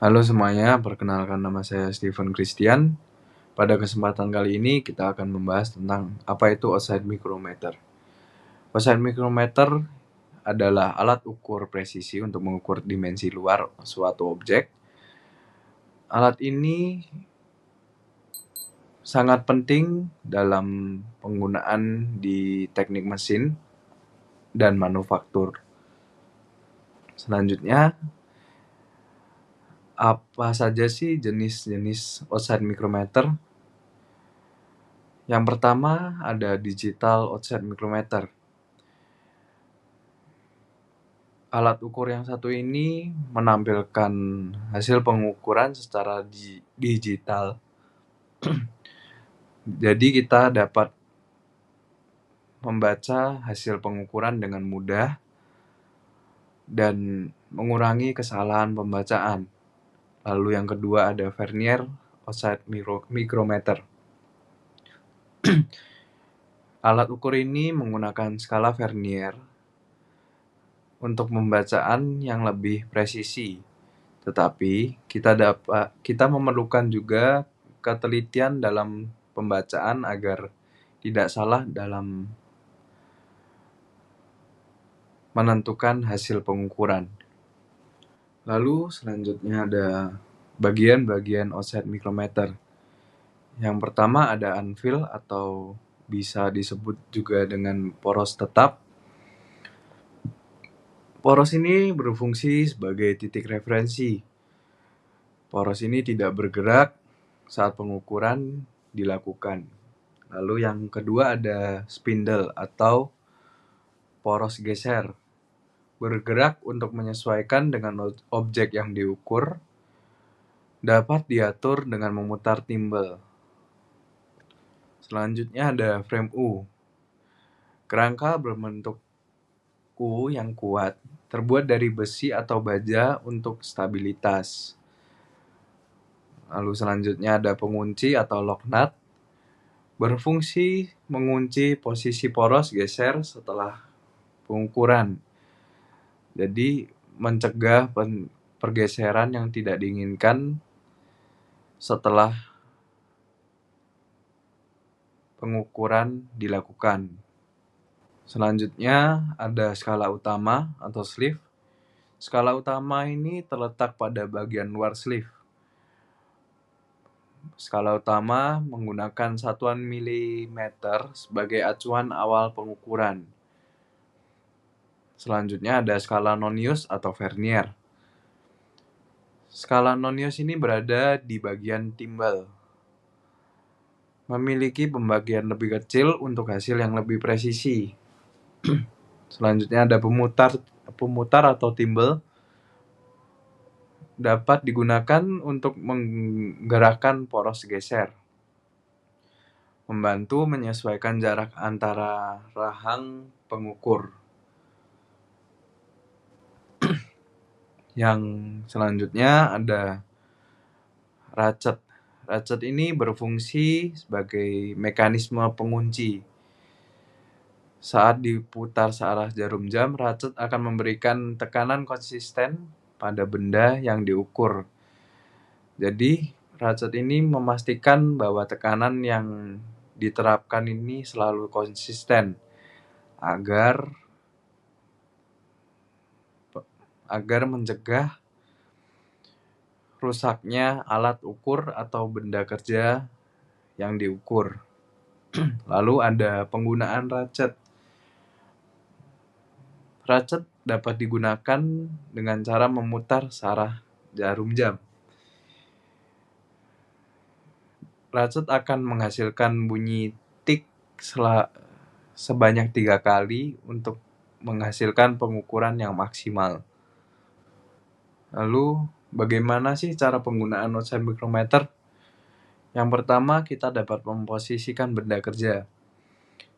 Halo semuanya, perkenalkan nama saya Steven Christian. Pada kesempatan kali ini kita akan membahas tentang apa itu outside micrometer. Outside micrometer adalah alat ukur presisi untuk mengukur dimensi luar suatu objek. Alat ini sangat penting dalam penggunaan di teknik mesin dan manufaktur. Selanjutnya, apa saja sih jenis-jenis outside micrometer? Yang pertama ada digital outside micrometer. Alat ukur yang satu ini menampilkan hasil pengukuran secara digital. Jadi kita dapat membaca hasil pengukuran dengan mudah dan mengurangi kesalahan pembacaan. Lalu yang kedua ada vernier outside micrometer. Alat ukur ini menggunakan skala vernier untuk pembacaan yang lebih presisi. Tetapi kita memerlukan juga ketelitian dalam pembacaan agar tidak salah dalam menentukan hasil pengukuran. Lalu selanjutnya ada bagian-bagian outside micrometer. Yang pertama ada anvil atau bisa disebut juga dengan poros tetap. Poros ini berfungsi sebagai titik referensi. Poros ini tidak bergerak saat pengukuran dilakukan. Lalu yang kedua ada spindle atau poros geser. Bergerak untuk menyesuaikan dengan objek yang diukur, dapat diatur dengan memutar timbel. Selanjutnya ada frame U. Kerangka berbentuk U yang kuat, terbuat dari besi atau baja untuk stabilitas. Lalu selanjutnya ada pengunci atau lock nut. Berfungsi mengunci posisi poros geser setelah pengukuran. Jadi mencegah pergeseran yang tidak diinginkan setelah pengukuran dilakukan. Selanjutnya ada skala utama atau sleeve. Skala utama ini terletak pada bagian luar sleeve. Skala utama menggunakan satuan milimeter sebagai acuan awal pengukuran. Selanjutnya ada skala nonius atau vernier. Skala nonius ini berada di bagian timbal. Memiliki pembagian lebih kecil untuk hasil yang lebih presisi. Selanjutnya ada pemutar atau timbal. Dapat digunakan untuk menggerakkan poros geser. Membantu menyesuaikan jarak antara rahang pengukur. Yang selanjutnya ada ratchet. Ratchet ini berfungsi sebagai mekanisme pengunci. Saat diputar searah jarum jam, ratchet akan memberikan tekanan konsisten pada benda yang diukur. Jadi, ratchet ini memastikan bahwa tekanan yang diterapkan ini selalu konsisten agar mencegah rusaknya alat ukur atau benda kerja yang diukur. Lalu ada penggunaan ratchet. Ratchet dapat digunakan dengan cara memutar searah jarum jam. Ratchet akan menghasilkan bunyi tik sebanyak 3 kali untuk menghasilkan pengukuran yang maksimal. Lalu, bagaimana sih cara penggunaan outside micrometer? Yang pertama, kita dapat memposisikan benda kerja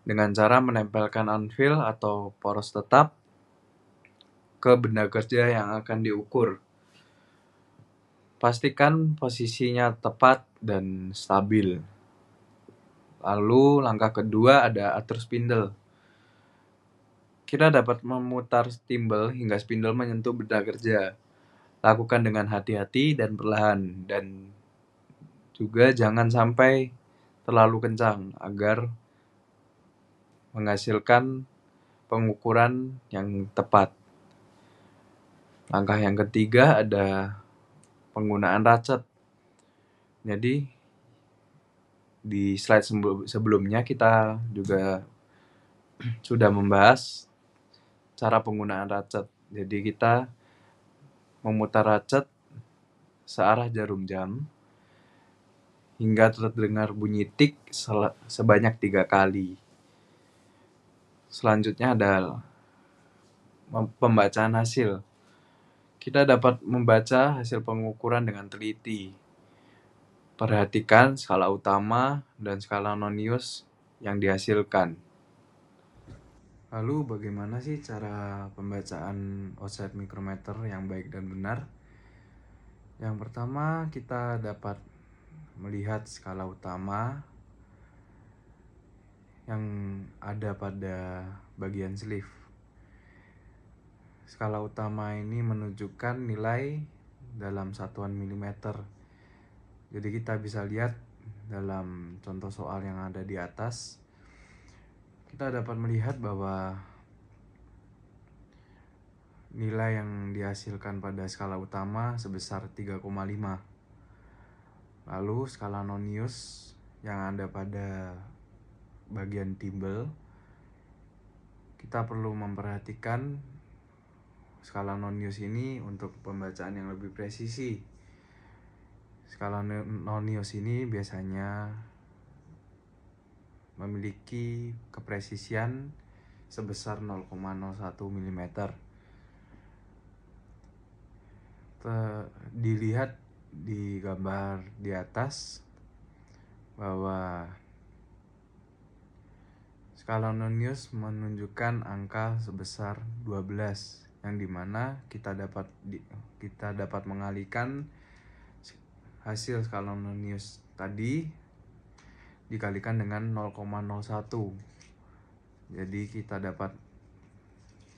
dengan cara menempelkan anvil atau poros tetap ke benda kerja yang akan diukur. Pastikan posisinya tepat dan stabil. Lalu langkah kedua ada atur spindle. Kita dapat memutar timbel hingga spindle menyentuh benda kerja. Lakukan dengan hati-hati dan perlahan, dan juga jangan sampai terlalu kencang agar menghasilkan pengukuran yang tepat. Langkah yang ketiga ada penggunaan racet. Jadi di slide sebelumnya kita juga sudah membahas cara penggunaan racet. Jadi kita memutar racet searah jarum jam hingga terdengar bunyi tik sebanyak 3 kali. Selanjutnya adalah pembacaan hasil. Kita dapat membaca hasil pengukuran dengan teliti. Perhatikan skala utama dan skala nonius yang dihasilkan. Lalu bagaimana sih cara pembacaan offset micrometer yang baik dan benar? Yang pertama, kita dapat melihat skala utama yang ada pada bagian sleeve. Skala utama ini menunjukkan nilai dalam satuan milimeter. Jadi kita bisa lihat dalam contoh soal yang ada di atas, kita dapat melihat bahwa nilai yang dihasilkan pada skala utama sebesar 3,5. Lalu skala nonius yang ada pada bagian timbel, kita perlu memperhatikan skala nonius ini untuk pembacaan yang lebih presisi. Skala nonius ini biasanya memiliki kepresisian sebesar 0,01 mm. Dilihat di gambar di atas bahwa skala nonius menunjukkan angka sebesar 12, yang dimana kita dapat mengalihkan hasil skala nonius tadi dikalikan dengan 0,01. Jadi kita dapat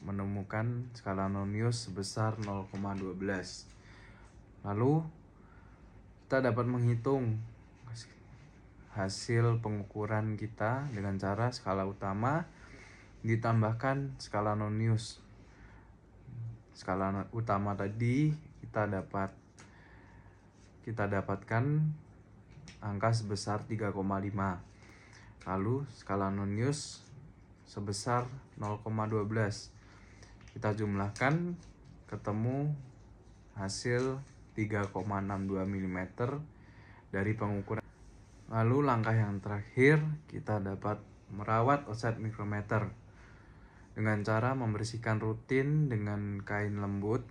menemukan skala nonius sebesar 0,12. Lalu kita dapat menghitung hasil pengukuran kita dengan cara skala utama ditambahkan skala nonius. Skala utama tadi kita dapatkan angka sebesar 3,5. Lalu skala nonius sebesar 0,12. Kita jumlahkan, ketemu hasil 3,62 mm dari pengukuran. Lalu langkah yang terakhir, kita dapat merawat offset micrometer dengan cara membersihkan rutin dengan kain lembut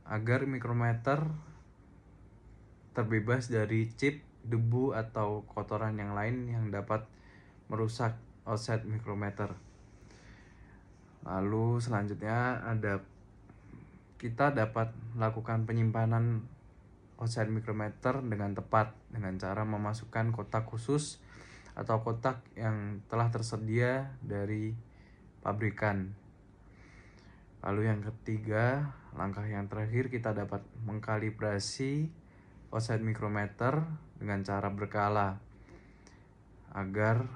agar micrometer terbebas dari chip, debu, atau kotoran yang lain yang dapat merusak offset micrometer. Lalu selanjutnya kita dapat melakukan penyimpanan offset micrometer dengan tepat dengan cara memasukkan kotak khusus atau kotak yang telah tersedia dari pabrikan. Lalu yang ketiga, langkah yang terakhir, kita dapat mengkalibrasi offset micrometer dengan cara berkala agar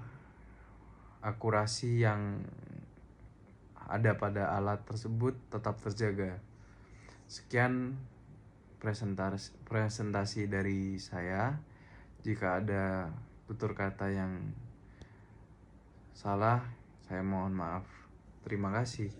akurasi yang ada pada alat tersebut tetap terjaga. Sekian presentasi dari saya. Jika ada tutur kata yang salah, saya mohon maaf. Terima kasih.